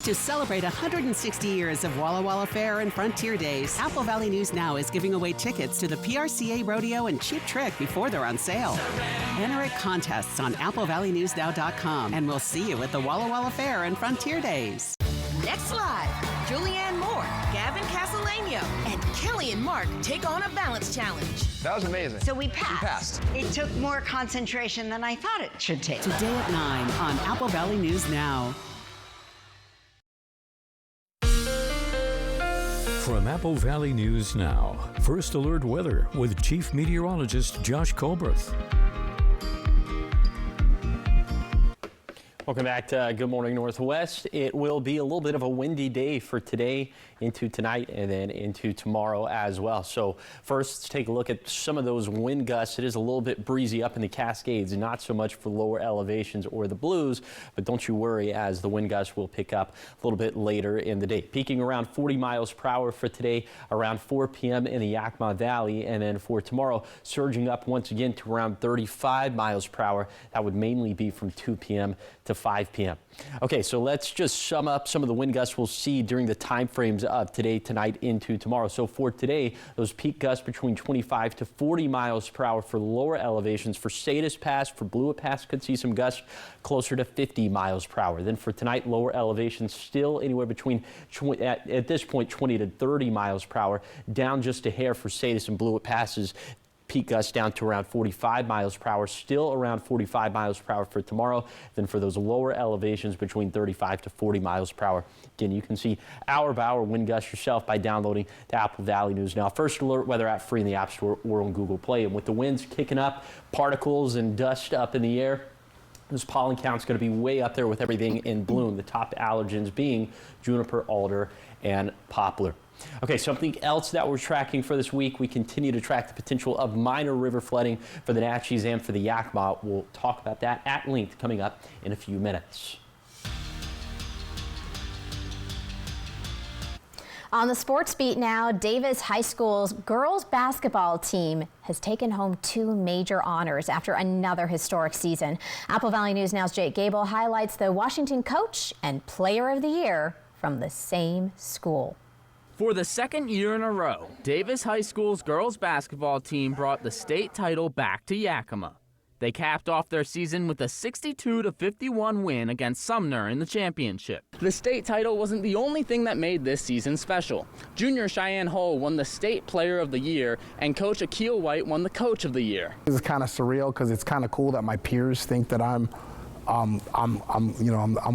To celebrate 160 years of Walla Walla Fair and Frontier Days, Apple Valley News Now is giving away tickets to the PRCA Rodeo and Cheap Trick before they're on sale. Enter at contests on AppleValleyNewsNow.com, and we'll see you at the Walla Walla Fair and Frontier Days. Next live, Julianne Moore, Gavin Castellano, and Kelly and Mark take on a balance challenge. That was amazing. So we passed. It took more concentration than I thought it should take. Today at 9 on Apple Valley News Now. From Apple Valley News Now, First Alert Weather with Chief Meteorologist Josh Colbert. Welcome back to Good Morning Northwest. It will be a little bit of a windy day for today into tonight and then into tomorrow as well. So first, let's take a look at some of those wind gusts. It is a little bit breezy up in the Cascades, not so much for lower elevations or the Blues, but don't you worry, as the wind gusts will pick up a little bit later in the day. Peaking around 40 miles per hour for today, around 4 p.m. in the Yakima Valley, and then for tomorrow, surging up once again to around 35 miles per hour. That would mainly be from 2 p.m. to 5 p.m. Okay, so let's just sum up some of the wind gusts we'll see during the time frames of today, tonight, into tomorrow. So for today, those peak gusts between 25 to 40 miles per hour for lower elevations. For Sadish Pass, for Blewett Pass, could see some gusts closer to 50 miles per hour. Then for tonight, lower elevations still anywhere between, at this point, 20 to 30 miles per hour, down just a hair for Sadish and Blewett Passes. Peak gusts down to around 45 miles per hour, still around 45 miles per hour for tomorrow. Then for those lower elevations between 35 to 40 miles per hour. Again, you can see hour by hour wind gusts yourself by downloading the Apple Valley News Now First Alert weather app free in the App Store or on Google Play. And with the winds kicking up, particles and dust up in the air, this pollen count's going to be way up there with everything in bloom. The top allergens being juniper, alder, and poplar. Okay, something else that we're tracking for this week, we continue to track the potential of minor river flooding for the Natchez and for the Yakima. We'll talk about that at length coming up in a few minutes. On the sports beat now, Davis High School's girls basketball team has taken home 2 major honors after another historic season. Apple Valley News Now's Jake Gable highlights the Washington Coach and Player of the Year from the same school. For the second year in a row, Davis High School's girls basketball team brought the state title back to Yakima. They capped off their season with a 62-51 win against Sumner in the championship. The state title wasn't the only thing that made this season special. Junior Cheyenne Hull won the state player of the year, and Coach Akil White won the coach of the year. It's kind of surreal because it's kind of cool that my peers think that I'm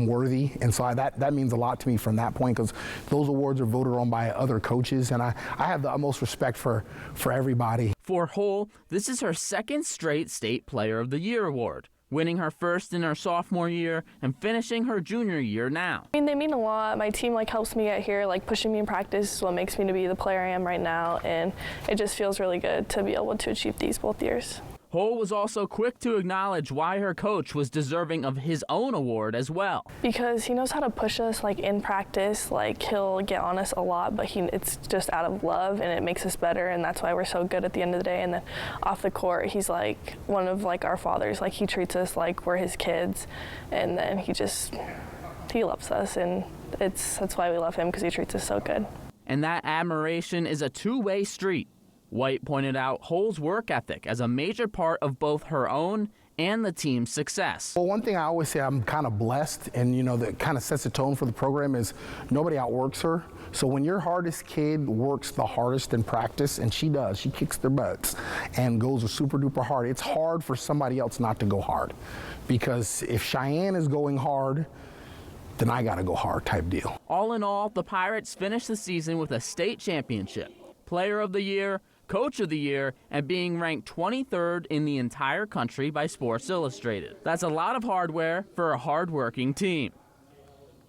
worthy, and so that means a lot to me from that point, because those awards are voted on by other coaches, and I have the utmost respect for everybody. For Hull, this is her second straight State Player of the Year award, winning her first in her sophomore year and finishing her junior year now. I mean, they mean a lot. My team helps me get here, pushing me in practice is what makes me to be the player I am right now, and it just feels really good to be able to achieve these both years. Hull was also quick to acknowledge why her coach was deserving of his own award as well. Because he knows how to push us in practice. He'll get on us a lot, but it's just out of love, and it makes us better, and that's why we're so good at the end of the day. And then off the court, he's one of our fathers. He treats us like we're his kids, and then he loves us, and that's why we love him, because he treats us so good. And that admiration is a two-way street. White pointed out Hull's work ethic as a major part of both her own and the team's success. Well, one thing I always say, I'm kind of blessed, and that kind of sets the tone for the program, is nobody outworks her. So when your hardest kid works the hardest in practice, and she does, she kicks their butts and goes super duper hard, it's hard for somebody else not to go hard. Because if Cheyenne is going hard, then I gotta go hard type deal. All in all, the Pirates finished the season with a state championship, Player of the Year, Coach of the Year, and being ranked 23rd in the entire country by Sports Illustrated. That's a lot of hardware for a hard-working team.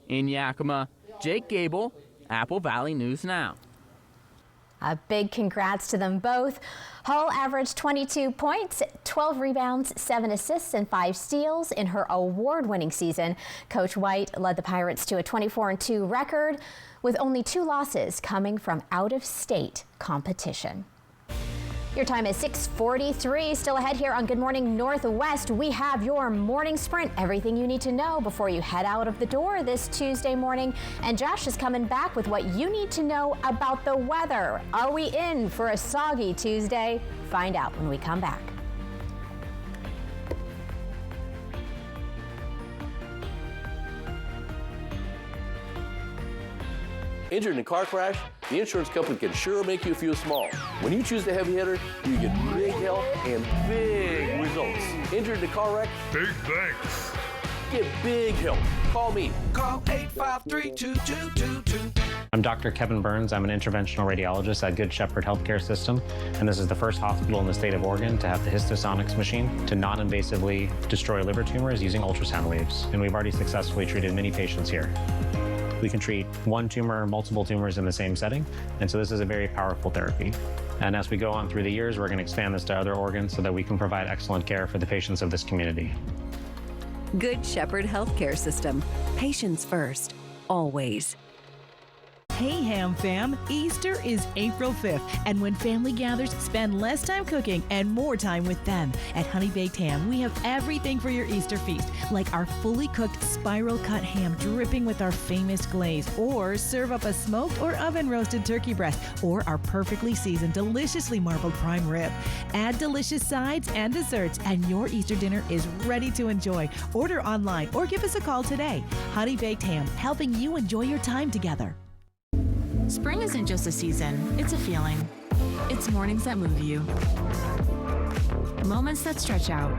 In Yakima, Jake Gable, Apple Valley News Now. A big congrats to them both. Hull averaged 22 points, 12 rebounds, 7 assists, and 5 steals in her award-winning season. Coach White led the Pirates to a 24-2 record, with only 2 losses coming from out-of-state competition. Your time is 6:43. Still ahead here on Good Morning Northwest, we have your morning sprint. Everything you need to know before you head out of the door this Tuesday morning. And Josh is coming back with what you need to know about the weather. Are we in for a soggy Tuesday? Find out when we come back. Injured in a car crash? The insurance company can sure make you feel small. When you choose the heavy hitter, you get big help and big results. Injured in a car wreck? Big thanks. Get big help. Call me. Call 853-2222. I'm Dr. Kevin Burns. I'm an interventional radiologist at Good Shepherd Healthcare System, and this is the first hospital in the state of Oregon to have the Histosonics machine to non-invasively destroy liver tumors using ultrasound waves. And we've already successfully treated many patients here. We can treat one tumor or multiple tumors in the same setting, and so this is a very powerful therapy. And as we go on through the years, we're going to expand this to other organs so that we can provide excellent care for the patients of this community. Good Shepherd Healthcare System. Patients first, always. Hey Ham Fam, Easter is April 5th, and when family gathers, spend less time cooking and more time with them. At Honey Baked Ham, we have everything for your Easter feast, like our fully cooked spiral cut ham dripping with our famous glaze, or serve up a smoked or oven roasted turkey breast, or our perfectly seasoned, deliciously marbled prime rib. Add delicious sides and desserts, and your Easter dinner is ready to enjoy. Order online or give us a call today. Honey Baked Ham, helping you enjoy your time together. Spring isn't just a season, it's a feeling. It's mornings that move you, moments that stretch out,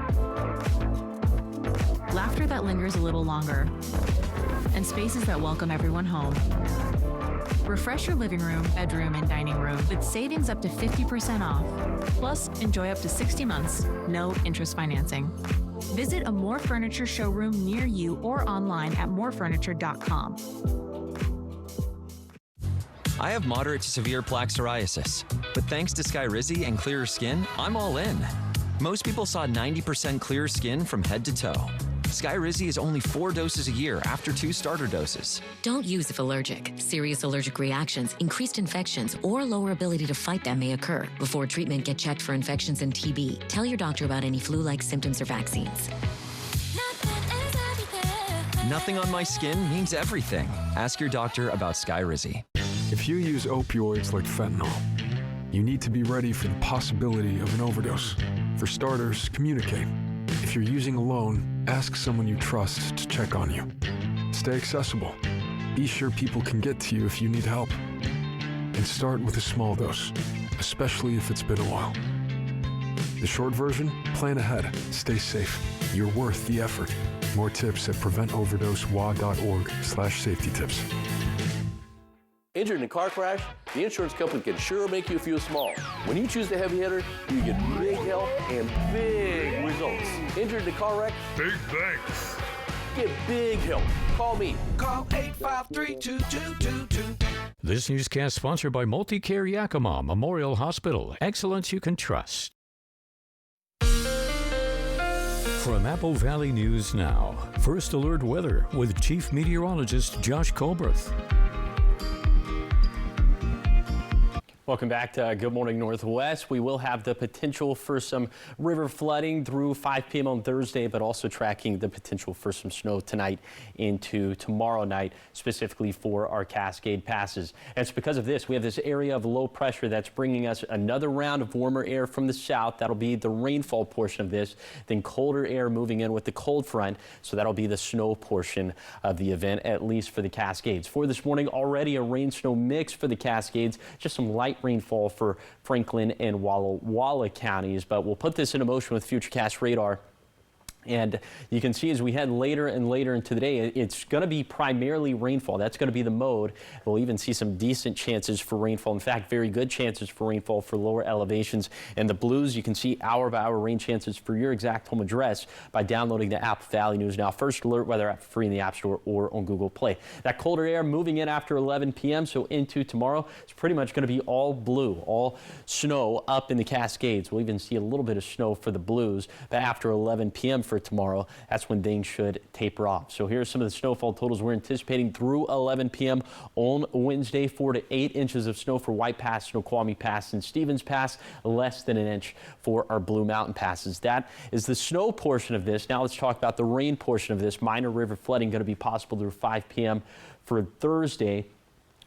laughter that lingers a little longer, and spaces that welcome everyone home. Refresh your living room, bedroom, and dining room with savings up to 50% off. Plus, enjoy up to 60 months, no interest financing. Visit a More Furniture showroom near you or online at morefurniture.com. I have moderate to severe plaque psoriasis, but thanks to Skyrizi and Clearer Skin, I'm all in. Most people saw 90% clearer skin from head to toe. Skyrizi is only 4 doses a year after 2 starter doses. Don't use if allergic. Serious allergic reactions, increased infections, or lower ability to fight them may occur. Before treatment, get checked for infections and TB. Tell your doctor about any flu-like symptoms or vaccines. Nothing on my skin means everything. Ask your doctor about Skyrizi. If you use opioids like fentanyl, you need to be ready for the possibility of an overdose. For starters, communicate. If you're using alone, ask someone you trust to check on you. Stay accessible. Be sure people can get to you if you need help. And start with a small dose, especially if it's been a while. The short version, plan ahead. Stay safe. You're worth the effort. More tips at preventoverdosewa.org/safety tips. Injured in a car crash? The insurance company can sure make you feel small. When you choose the heavy hitter, you get big help and big results. Injured in a car wreck? Big thanks. Get big help. Call me. Call 853-2222. This newscast sponsored by Multicare Yakima Memorial Hospital. Excellence you can trust. From Apple Valley News Now, First Alert Weather with Chief Meteorologist Josh Colbert. Welcome back to Good Morning Northwest. We will have the potential for some river flooding through 5 p.m. on Thursday, but also tracking the potential for some snow tonight into tomorrow night, specifically for our Cascade passes. And it's because of this. We have this area of low pressure that's bringing us another round of warmer air from the south. That'll be the rainfall portion of this. Then colder air moving in with the cold front. So that'll be the snow portion of the event, at least for the Cascades. For this morning, already a rain-snow mix for the Cascades. Just some light rainfall for Franklin and Walla Walla counties, but we'll put this into motion with Futurecast radar. And you can see as we head later and later into the day, it's going to be primarily rainfall. That's going to be the mode. We'll even see some decent chances for rainfall. In fact, very good chances for rainfall for lower elevations. And the blues, you can see hour-by-hour rain chances for your exact home address by downloading the Apple Valley News Now First Alert weather app free in the App Store or on Google Play. That colder air moving in after 11 p.m. so into tomorrow, it's pretty much going to be all blue, all snow up in the Cascades. We'll even see a little bit of snow for the blues, but after 11 p.m. for tomorrow, that's when things should taper off. So here's some of the snowfall totals we're anticipating through 11 p.m. on Wednesday. 4 to 8 inches of snow for White Pass, Snoqualmie Pass, and Stevens Pass. Less than an inch for our Blue Mountain passes. That is the snow portion of this. Now let's talk about the rain portion of this. Minor river flooding going to be possible through 5 p.m. for Thursday.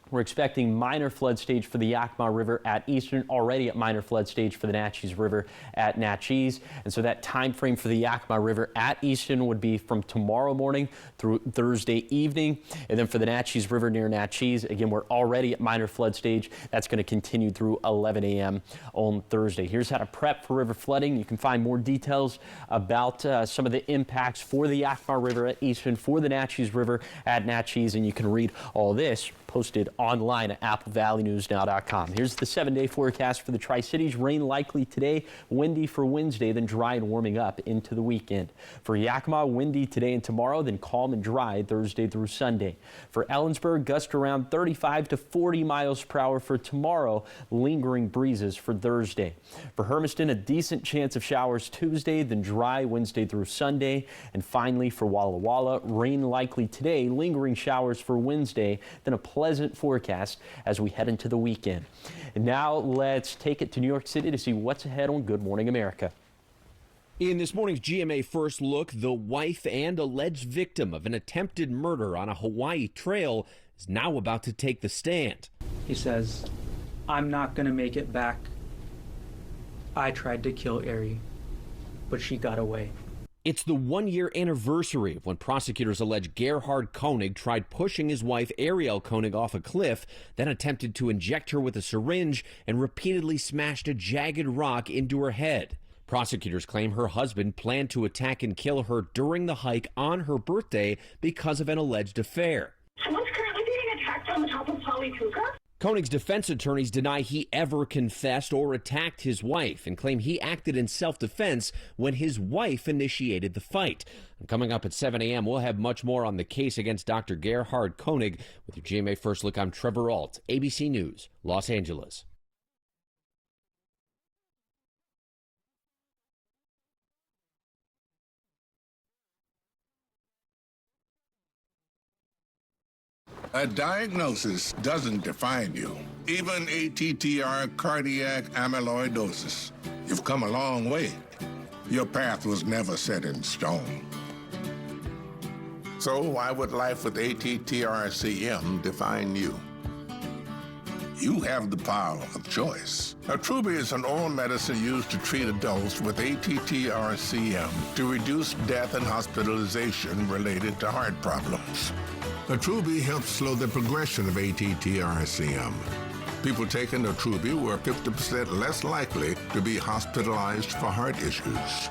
We're expecting minor flood stage for the Yakima River at Eastern, already at minor flood stage for the Natchez River at Natchez. And so that time frame for the Yakima River at Eastern would be from tomorrow morning through Thursday evening. And then for the Natchez River near Natchez, again, we're already at minor flood stage. That's going to continue through 11 a.m. on Thursday. Here's how to prep for river flooding. You can find more details about some of the impacts for the Yakima River at Eastern, for the Natchez River at Natchez, and you can read all this posted online at applevalleyNewsNow.com. Here's the 7-day forecast for the Tri-Cities. Rain likely today, windy for Wednesday, then dry and warming up into the weekend. For Yakima, windy today and tomorrow, then calm and dry Thursday through Sunday. For Ellensburg, gusts around 35 to 40 miles per hour for tomorrow, lingering breezes for Thursday. For Hermiston, a decent chance of showers Tuesday, then dry Wednesday through Sunday. And finally for Walla Walla, rain likely today, lingering showers for Wednesday, then a pleasant forecast as we head into the weekend. And now let's take it to New York City to see what's ahead on Good Morning America. In this morning's GMA First Look, the wife and alleged victim of an attempted murder on a Hawaii trail is now about to take the stand. He says, "I'm not going to make it back. I tried to kill Ari, but she got away." It's the one-year anniversary of when prosecutors allege Gerhard Koenig tried pushing his wife Ariel Koenig off a cliff, then attempted to inject her with a syringe and repeatedly smashed a jagged rock into her head. Prosecutors claim her husband planned to attack and kill her during the hike on her birthday because of an alleged affair. Someone's currently being attacked on the top of Polytuca. Koenig's defense attorneys deny he ever confessed or attacked his wife and claim he acted in self-defense when his wife initiated the fight. And coming up at 7 a.m., we'll have much more on the case against Dr. Gerhard Koenig. With your GMA First Look, I'm Trevor Ault, ABC News, Los Angeles. A diagnosis doesn't define you. Even ATTR cardiac amyloidosis. You've come a long way. Your path was never set in stone. So why would life with ATTR-CM define you? You have the power of choice. Attruby is an oral medicine used to treat adults with ATTR-CM to reduce death and hospitalization related to heart problems. Attruby helps slow the progression of ATTR-CM. People taking Attruby were 50% less likely to be hospitalized for heart issues.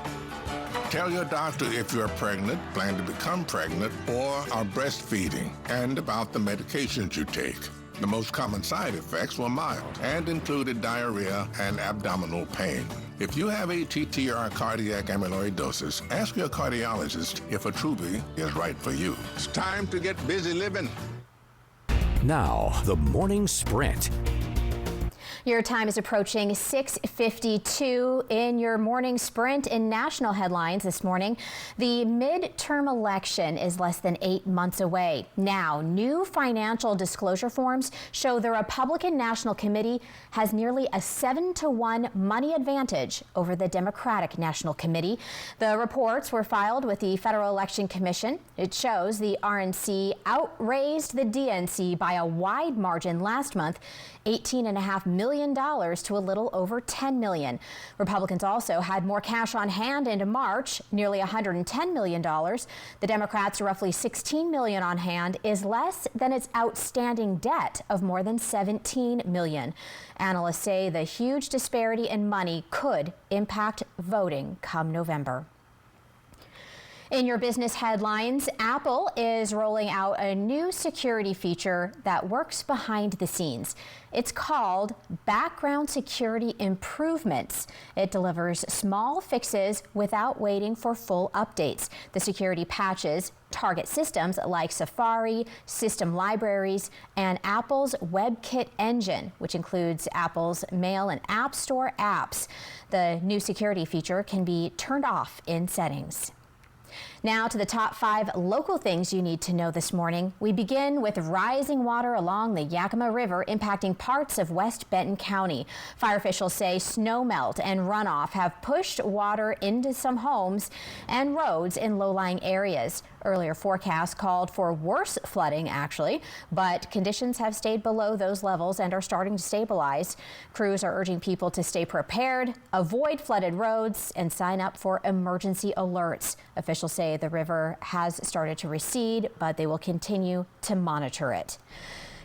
Tell your doctor if you're pregnant, plan to become pregnant, or are breastfeeding, and about the medications you take. The most common side effects were mild and included diarrhea and abdominal pain. If you have ATTR cardiac amyloidosis, ask your cardiologist if Attruby is right for you. It's time to get busy living. Now, the morning sprint. Your time is approaching 6:52 in your morning sprint. In national headlines this morning. The midterm election is less than 8 months away. Now, new financial disclosure forms show the Republican National Committee has nearly a 7-to-1 money advantage over the Democratic National Committee. The reports were filed with the Federal Election Commission. It shows the RNC outraised the DNC by a wide margin last month, $18.5 million to a little over $10 million. Republicans also had more cash on hand into March, nearly $110 million. The Democrats' roughly $16 million on hand is less than its outstanding debt of more than $17 million. Analysts say the huge disparity in money could impact voting come November. In your business headlines, Apple is rolling out a new security feature that works behind the scenes. It's called Background Security Improvements. It delivers small fixes without waiting for full updates. The security patches target systems like Safari, system libraries, and Apple's WebKit engine, which includes Apple's Mail and App Store apps. The new security feature can be turned off in settings. Now to the top 5 local things you need to know this morning. We begin with rising water along the Yakima River impacting parts of West Benton County. Fire officials say snowmelt and runoff have pushed water into some homes and roads in low-lying areas. Earlier forecasts called for worse flooding, actually, but conditions have stayed below those levels and are starting to stabilize. Crews are urging people to stay prepared, avoid flooded roads, and sign up for emergency alerts. Officials say the river has started to recede, but they will continue to monitor it.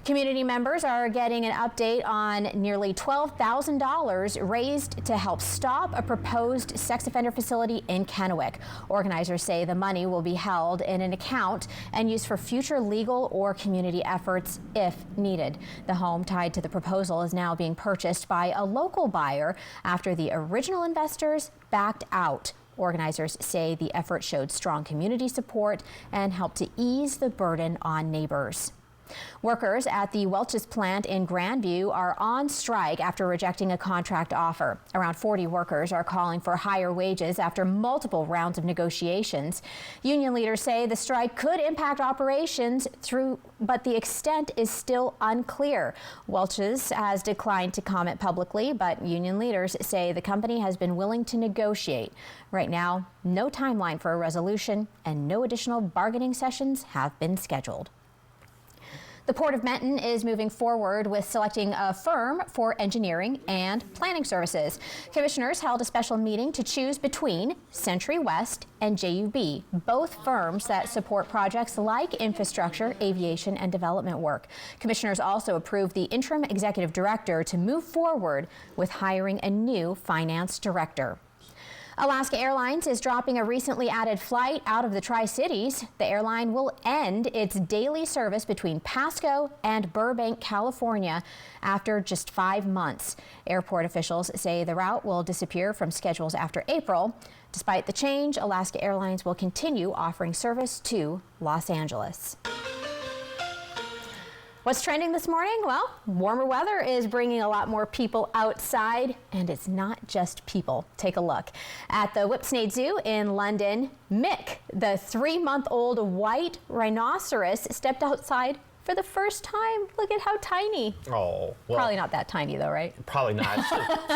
Community members are getting an update on nearly $12,000 raised to help stop a proposed sex offender facility in Kennewick. Organizers say the money will be held in an account and used for future legal or community efforts if needed. The home tied to the proposal is now being purchased by a local buyer after the original investors backed out. Organizers say the effort showed strong community support and helped to ease the burden on neighbors. Workers at the Welch's plant in Grandview are on strike after rejecting a contract offer. Around 40 workers are calling for higher wages after multiple rounds of negotiations. Union leaders say the strike could impact operations but the extent is still unclear. Welch's has declined to comment publicly, but union leaders say the company has been willing to negotiate. Right now, no timeline for a resolution and no additional bargaining sessions have been scheduled. The Port of Menton is moving forward with selecting a firm for engineering and planning services. Commissioners held a special meeting to choose between Century West and JUB, both firms that support projects like infrastructure, aviation, and development work. Commissioners also approved the interim executive director to move forward with hiring a new finance director. Alaska Airlines is dropping a recently added flight out of the Tri-Cities. The airline will end its daily service between Pasco and Burbank, California, after just 5 months. Airport officials say the route will disappear from schedules after April. Despite the change, Alaska Airlines will continue offering service to Los Angeles. What's trending this morning? Well, warmer weather is bringing a lot more people outside, and it's not just people. Take a look. At the Whipsnade Zoo in London, Mick, the 3-month-old white rhinoceros, stepped outside for the first time. Look at how tiny. Oh, well. Probably not that tiny though, right? Probably not.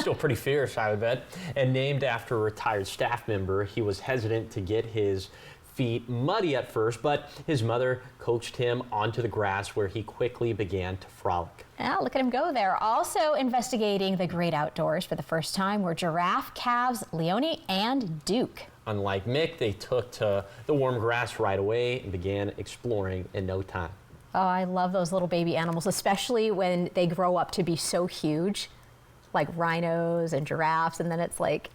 Still pretty fierce, I would bet. And named after a retired staff member, he was hesitant to get his feet muddy at first, but his mother coached him onto the grass where he quickly began to frolic. Yeah, look at him go there. Also investigating the great outdoors for the first time were giraffe calves Leone and Duke. Unlike Mick, they took to the warm grass right away and began exploring in no time. Oh, I love those little baby animals, especially when they grow up to be so huge, like rhinos and giraffes, and then it's like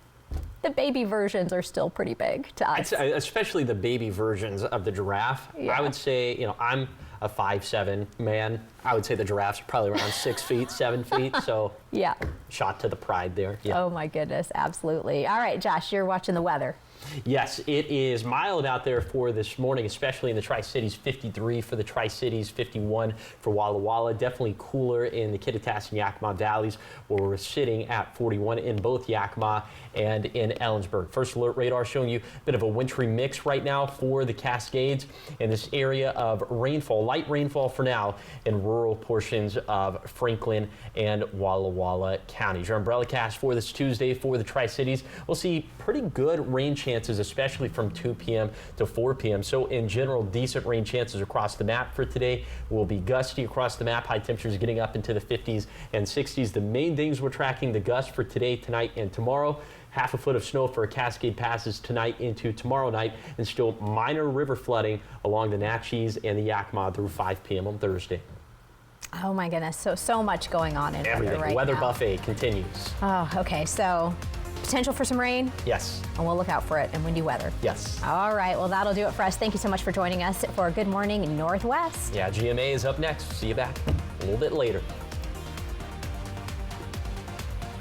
the baby versions are still pretty big to us. Especially the baby versions of the giraffe. Yeah. I would say, I'm a 5'7" man. I would say the giraffes are probably around 6 feet, 7 feet. So yeah, shot to the pride there. Yeah. Oh my goodness, absolutely. All right, Josh, you're watching the weather. Yes, it is mild out there for this morning, especially in the Tri-Cities. 53 for the Tri-Cities, 51 for Walla Walla. Definitely cooler in the Kittitas and Yakima valleys, where we're sitting at 41 in both Yakima and in Ellensburg. First alert radar showing you a bit of a wintry mix right now for the Cascades in this area of rainfall, light rainfall for now in rural portions of Franklin and Walla Walla counties. Your umbrella cast for this Tuesday for the Tri-Cities. We'll see pretty good rain chances, especially from 2 p.m. to 4 p.m. So in general, decent rain chances across the map for today. Will be gusty across the map. High temperatures getting up into the 50s and 60s. The main things we're tracking: the gusts for today, tonight, and tomorrow. Half a foot of snow for a Cascade passes tonight into tomorrow night, and still minor river flooding along the Natchez and the Yakima through 5 p.m. on Thursday. Oh my goodness, so much going on in everything. Weather right weather now. Buffet continues. Oh, okay, so potential for some rain? Yes. And we'll look out for it, and windy weather. Yes. All right, well, that'll do it for us. Thank you so much for joining us for Good Morning Northwest. Yeah, GMA is up next. See you back a little bit later.